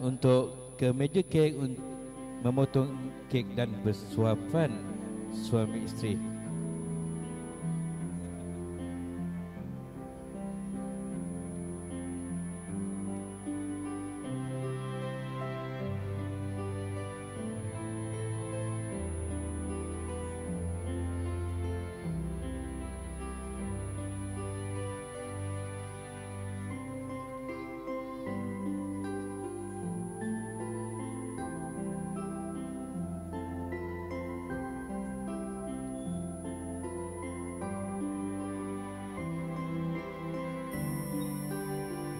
untuk ke meja kek memotong kek dan bersuapan suami isteri.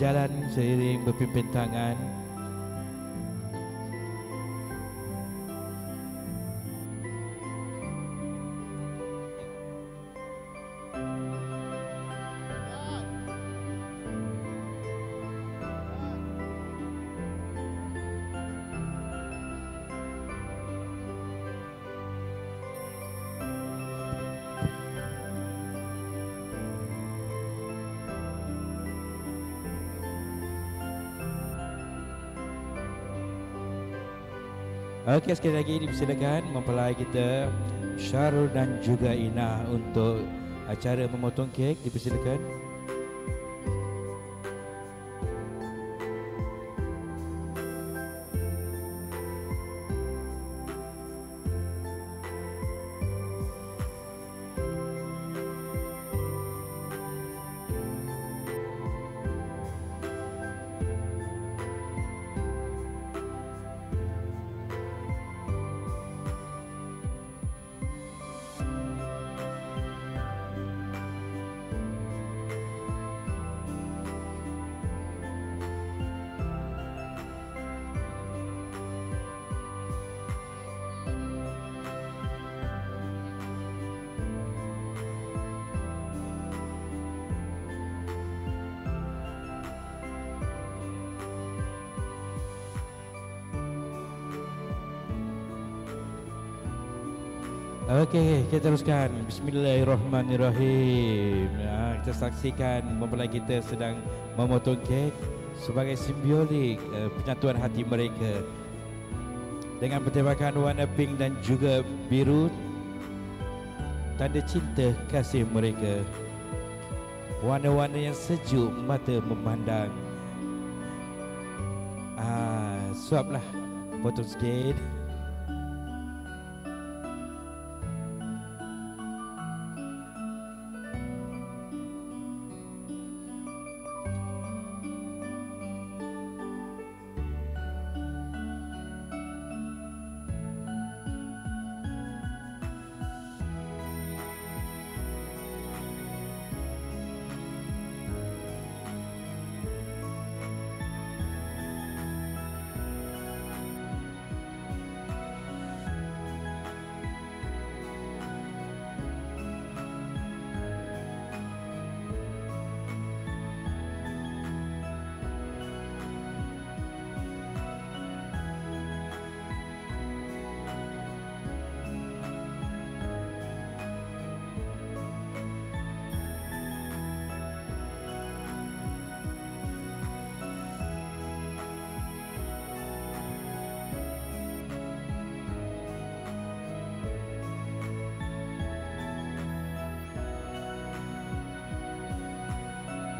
Jalan seiring berpimpin tangan. Okey, sekali lagi dipersilakan mempelai kita Syarul dan juga Ina untuk acara memotong kek, dipersilakan. Okey, kita teruskan. Bismillahirrahmanirrahim. Kita saksikan mempelai kita sedang memotong kek sebagai simbolik penyatuan hati mereka dengan bertembakan warna pink dan juga biru, tanda cinta kasih mereka. Warna-warna yang sejuk mata memandang. Suaplah, potong sikit.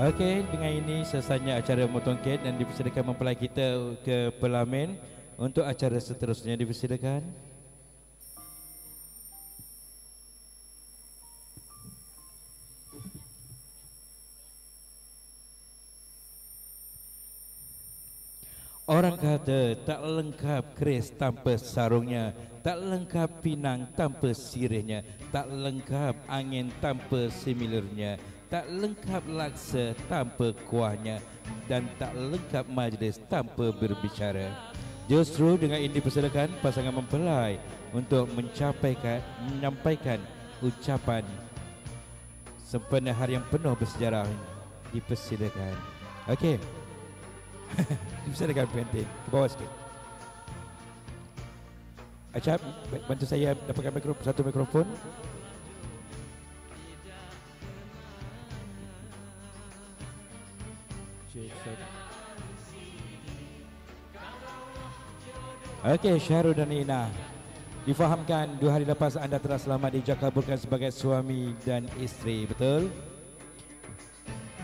Okey, dengan ini selesainya acara memotong kek dan dipersilakan mempelai kita ke pelamin untuk acara seterusnya, dipersilakan. Orang kata tak lengkap keris tanpa sarungnya, tak lengkap pinang tanpa sirihnya, tak lengkap angin tanpa semilirnya, tak lengkap laksa tanpa kuahnya, dan tak lengkap majlis tanpa berbicara. Justru dengan ini dipersilakan pasangan mempelai untuk menyampaikan ucapan sempena hari yang penuh bersejarah ini. Dipersilakan. Okey. Dipersilakan pengantin ke bawah sikit. Acap, bantu saya dapatkan satu mikrofon. Okey, Syahrul dan Ina, difahamkan 2 hari lepas anda telah selamat dijakaburkan sebagai suami dan isteri, betul?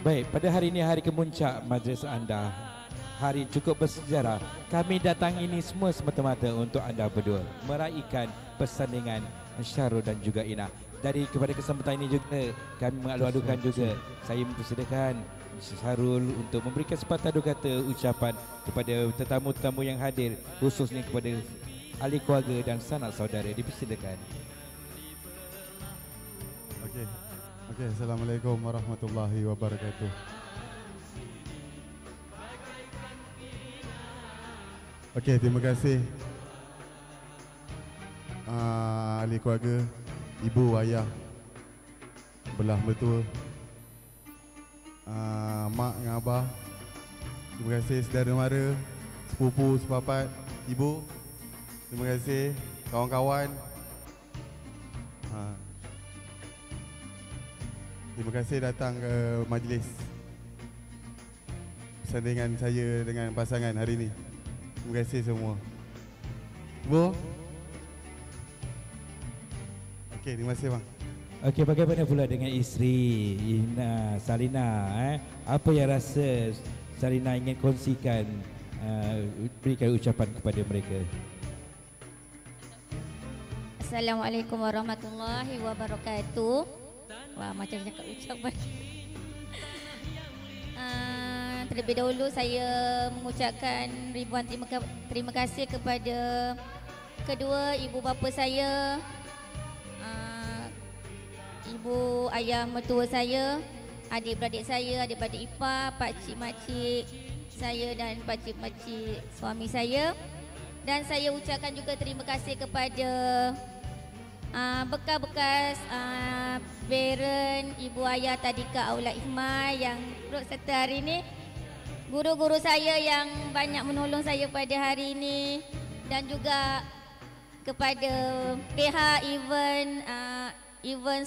Baik, pada hari ini hari kemuncak majlis anda, hari cukup bersejarah. Kami datang ini semua semata-mata untuk anda berdua meraihkan persandingan Syahrul dan juga Ina. Dari kepada kesempatan ini juga kami mengalu-alukan juga, saya mempersilakan Syahrul untuk memberikan sepatah dua kata ucapan kepada tetamu-tetamu yang hadir, khususnya kepada ahli keluarga dan sanak saudara. Dipersilakan. Okey, Assalamualaikum warahmatullahi wabarakatuh. Okey, terima kasih ahli keluarga, ibu, ayah, belah mertua, mak dengan abah. Terima kasih saudara mara, sepupu, sepapat, ibu. Terima kasih kawan-kawan. Terima kasih datang ke majlis persandingan saya dengan pasangan hari ini. Terima kasih semua. Bu. Okey, terima kasih bang. Okey, bagaimana pula dengan isteri Ina, Salina? Apa yang rasa Salina ingin kongsikan, berikan ucapan kepada mereka? Assalamualaikum warahmatullahi wabarakatuh. Wah, macam cakap ucapan. Terlebih dahulu saya mengucapkan ribuan terima kasih kepada kedua ibu bapa saya, ibu ayah mertua saya, adik-beradik saya, adik-beradik ipar, pakcik makcik saya dan pakcik makcik suami saya. Dan saya ucapkan juga terima kasih kepada bekas-bekas parent, ibu ayah Tadika Aula Ihmal yang turut serta hari ini, guru-guru saya yang banyak menolong saya pada hari ini, dan juga kepada pihak event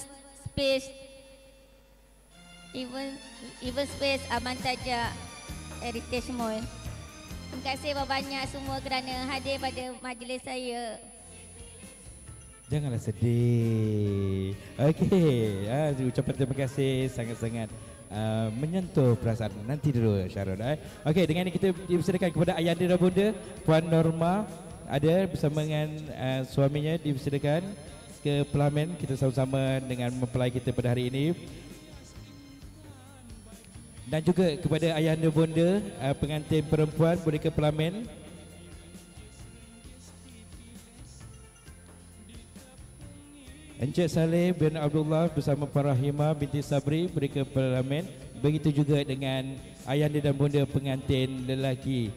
space Amantaja Heritage Mall. Terima kasih banyak semua kerana hadir pada majlis saya. Janganlah sedih. Okey, ucapan terima kasih sangat-sangat menyentuh perasaan. Nanti dulu Syahrul. Okey, dengan ini kita dipersilakan kepada ayahanda dan bunda Puan Norma ada bersama dengan suaminya, dipersilakan ke Parlimen. Kita sama-sama dengan mempelai kita pada hari ini. Dan juga kepada ayahanda bunda pengantin perempuan boleh ke Parlimen. Encik Saleh bin Abdullah bersama Puan Rahimah binti Sabri beri ke Parlimen. Begitu juga dengan ayahanda dan bunda pengantin lelaki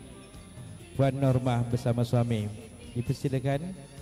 Puan Normah bersama suami. Dipersilakan.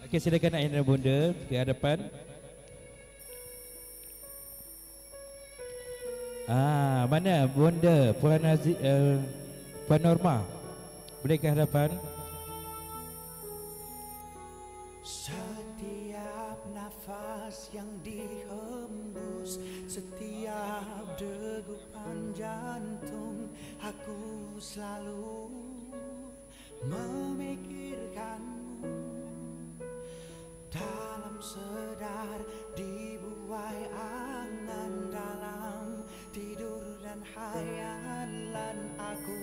Okey, silakan ayahanda dan bunda ke hadapan. Mana bunda Puan Puan Norma? Boleh ke hadapan? Setiap nafas yang dihembus, setiap degupan jantung, aku selalu memikirkanmu. Dalam sedar, dibuai angan, dalam tidur dan hayalan, aku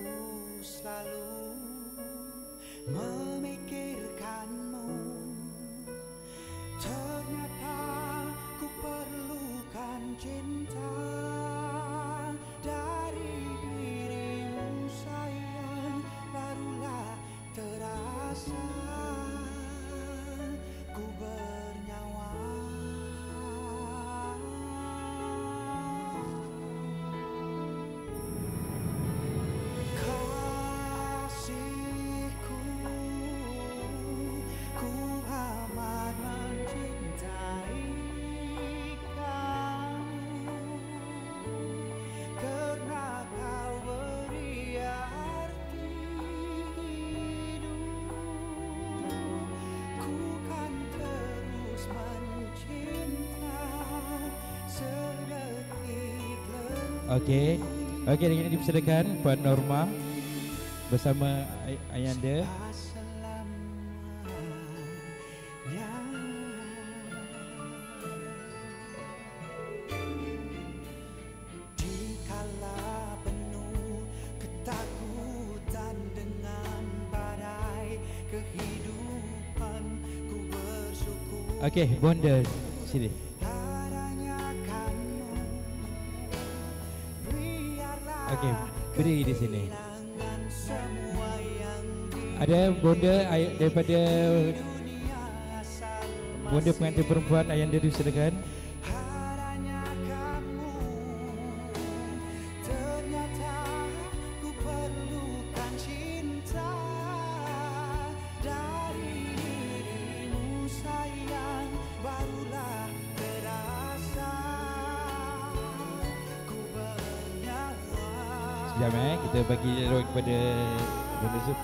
selalu memikirkanmu. Ternyata ku perlukan cinta. Okey. Okey, dengan ini dipersilakan Puan Norma bersama Ayanda. Okey, Bonda sini. Okey, berdiri di sini. Ada Bonda daripada Bonda pengantin perempuan Ayanda dipersilakan. Sekejap kita bagi dialog kepada Bonda Zul.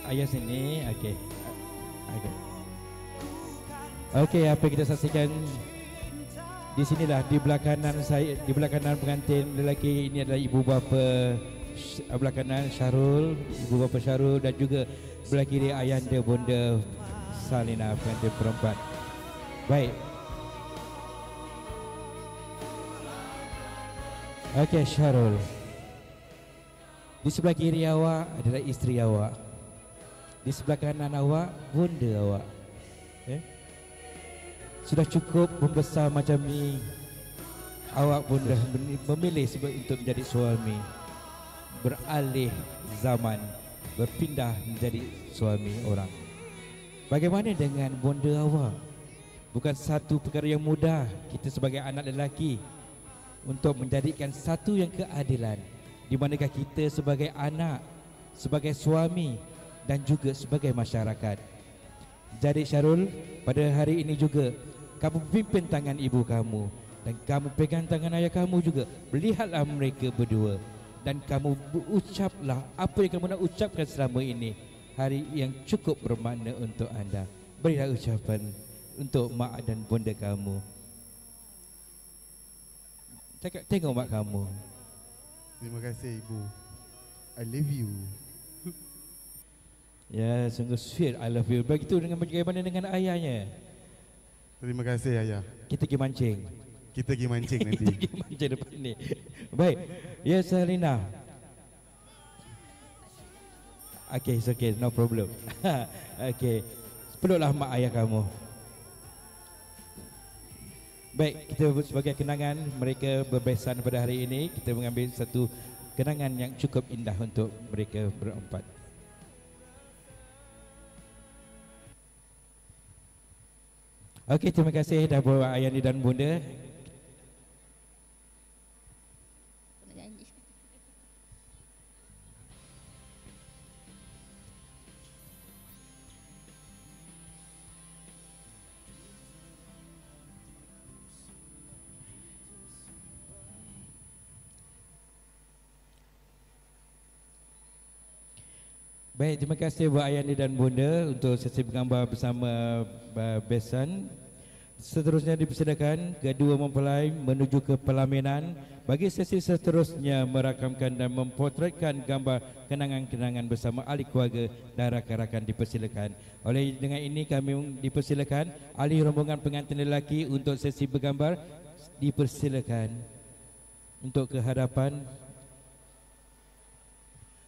Ayah sini, okey. Okey. Okey, apa yang kita saksikan di sinilah di belah kanan saya, di belah kanan pengantin lelaki ini adalah ibu bapa, belah kanan Syarul, ibu bapa Syarul, dan juga belah kiri Ayanda Bonda Salina pengantin perempuan. Baik. Okey Syarul. Di sebelah kiri awak adalah isteri awak. Di sebelah kanan awak bonda awak. Sudah cukup membesar macam ni. Awak pun dah memilih untuk menjadi suami. Beralih zaman, berpindah menjadi suami orang. Bagaimana dengan bonda awak? Bukan satu perkara yang mudah kita sebagai anak lelaki untuk menjadikan satu yang keadilan, di manakah kita sebagai anak, sebagai suami dan juga sebagai masyarakat. Jadi Syarul, pada hari ini juga kamu pimpin tangan ibu kamu dan kamu pegang tangan ayah kamu juga. Melihatlah mereka berdua dan kamu ucaplah apa yang kamu nak ucapkan selama ini. Hari yang cukup bermakna untuk anda. Berilah ucapan untuk mak dan bonda kamu. Tengok mak kamu. Terima kasih ibu. I love you. Ya, sungguh sweet. I love you. Begitu dengan bagaimana dengan ayahnya. Terima kasih ayah. Kita pergi mancing. Kita pergi mancing nanti. Kita pergi mancing depan ni. Baik. Ya, Salina. Okay, it's okay. No problem. Okay. Peluklah mak ayah kamu. Baik, kita sebagai kenangan mereka berbesan pada hari ini, kita mengambil satu kenangan yang cukup indah untuk mereka berempat. Okey, terima kasih dah bawa Ayani dan Bunda. Baik, terima kasih buat Ayani dan Bunda untuk sesi bergambar bersama besan. Seterusnya dipersilakan kedua mempelai menuju ke pelaminan. Bagi sesi seterusnya merakamkan dan mempotretkan gambar kenangan-kenangan bersama ahli keluarga dan rakan-rakan dipersilakan. Oleh dengan ini kami dipersilakan ahli rombongan pengantin lelaki untuk sesi bergambar dipersilakan untuk ke hadapan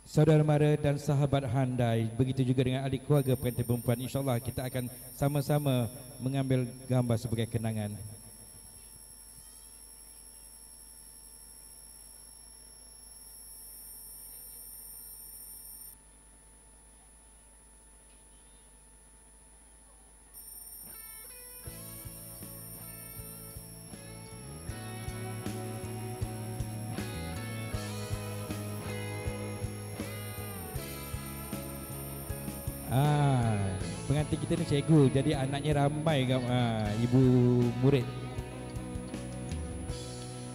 saudara mara dan sahabat handai. Begitu juga dengan adik keluarga pengantin perempuan. InsyaAllah kita akan sama-sama mengambil gambar sebagai kenangan. pengantin kita ni cikgu, jadi anaknya ramai ibu murid.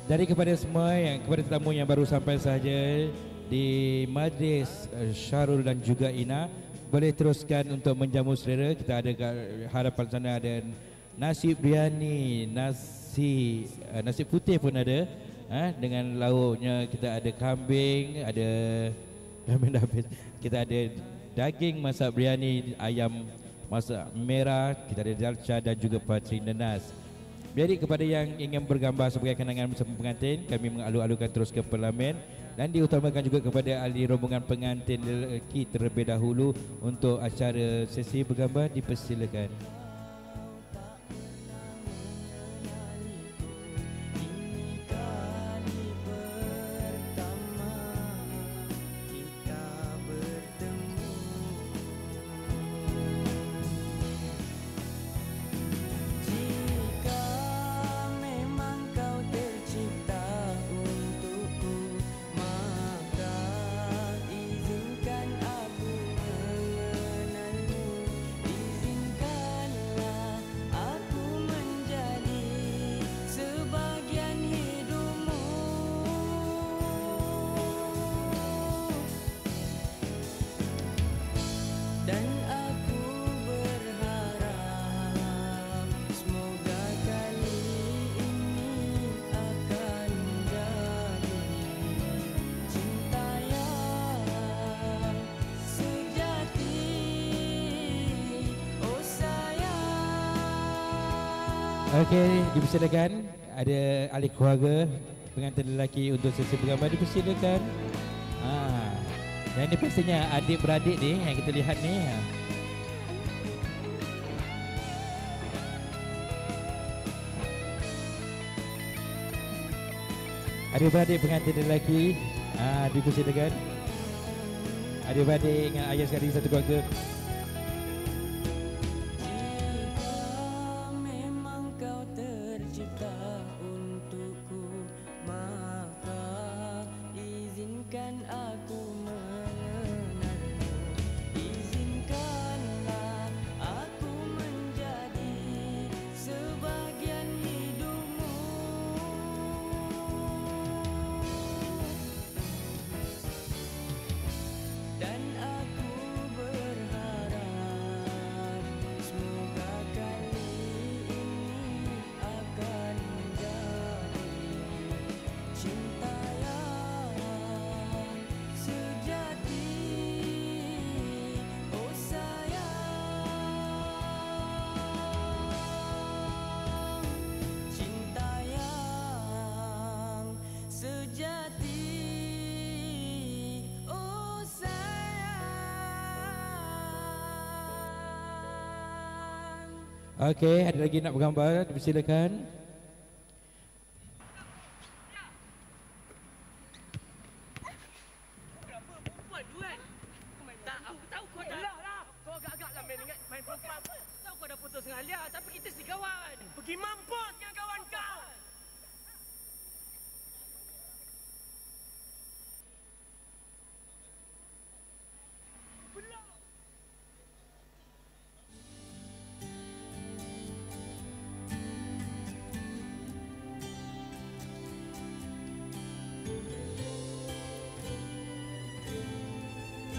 Jadi kepada semua kepada tetamu yang baru sampai saja di Majlis Syarul dan juga Ina, boleh teruskan untuk menjamu selera. Kita ada hadapan sana ada nasi biryani, nasi putih pun ada, dengan lauknya. Kita ada kambing, ada kita ada daging masak biryani, ayam masak merah, kita ada dalca dan juga patri nenas. Jadi kepada yang ingin bergambar sebagai kenangan bersama pengantin, kami mengalu-alukan terus ke parlimen dan diutamakan juga kepada ahli rombongan pengantin lelaki terlebih dahulu untuk acara sesi bergambar dipersilakan. Okey, dipersilakan. Ada ahli keluarga pengantin lelaki untuk sesi bergambar, dipersilakan. Dan ini pastinya adik-beradik ni yang kita lihat ni. Adik-beradik pengantin lelaki, dipersilakan. Adik-beradik dengan ayah sekali satu keluarga. Okey, ada lagi nak bergambar, dipersilakan.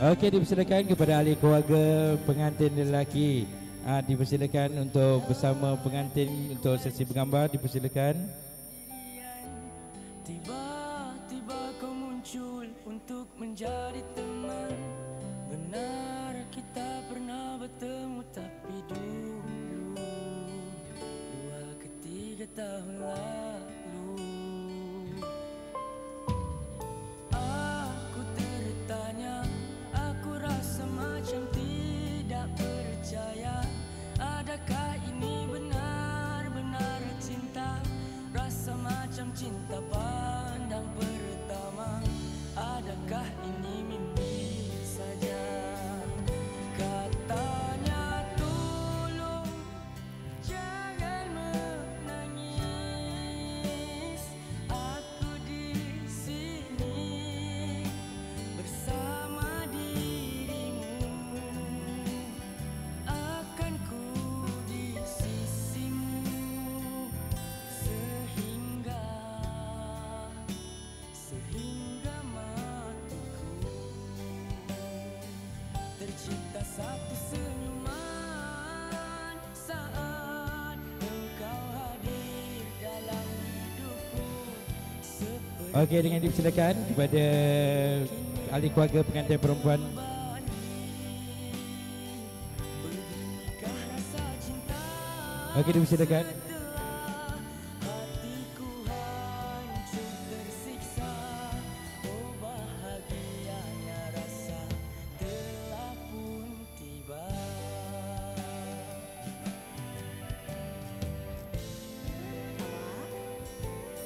Okey, dipersilakan kepada ahli keluarga pengantin lelaki. Dipersilakan untuk bersama pengantin untuk sesi bergambar, dipersilakan. Tiba-tiba kau muncul untuk menjadi teman. Benar kita pernah bertemu, tapi dulu 2 ke 3 tahun lalu. Aku tertanya, aku rasa macam tidak percaya. Adakah ini benar-benar cinta? Rasa macam cinta pandang pertama. Adakah ini mimpi saja? Katanya tolong jangan menangis. Okey, dengan dipersilakan kepada ahli keluarga pengantin perempuan. Okey, dipersilakan. Hatiku hancur tersiksa, oh bahagianya rasa telah pun tiba.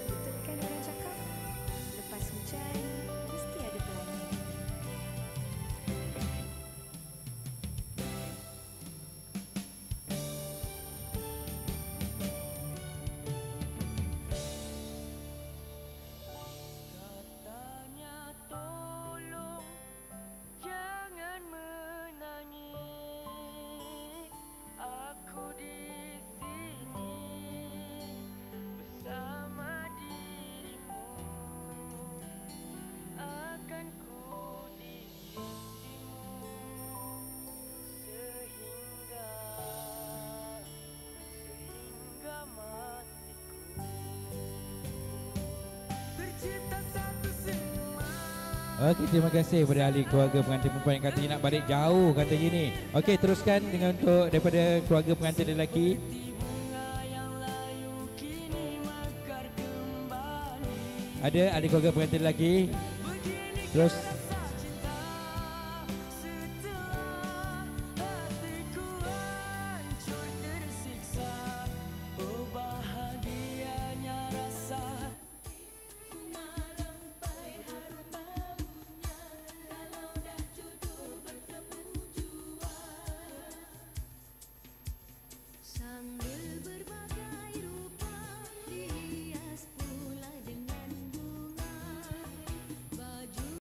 Betul kan orang cakap? Lepas hujan, mesti ada pelangi. Katanya tolong jangan menangis, aku di sini bersama dirimu, akan ku diisimu sehingga matiku. Tercipta satu senyuman. Okey, terima kasih kepada ahli keluarga pengantin perempuan yang katanya nak balik jauh kata gini. Okey, teruskan dengan untuk daripada keluarga pengantin lelaki. Bunga yang layu kini mekar kembali. Ada ahli keluarga pengantin lelaki. Terus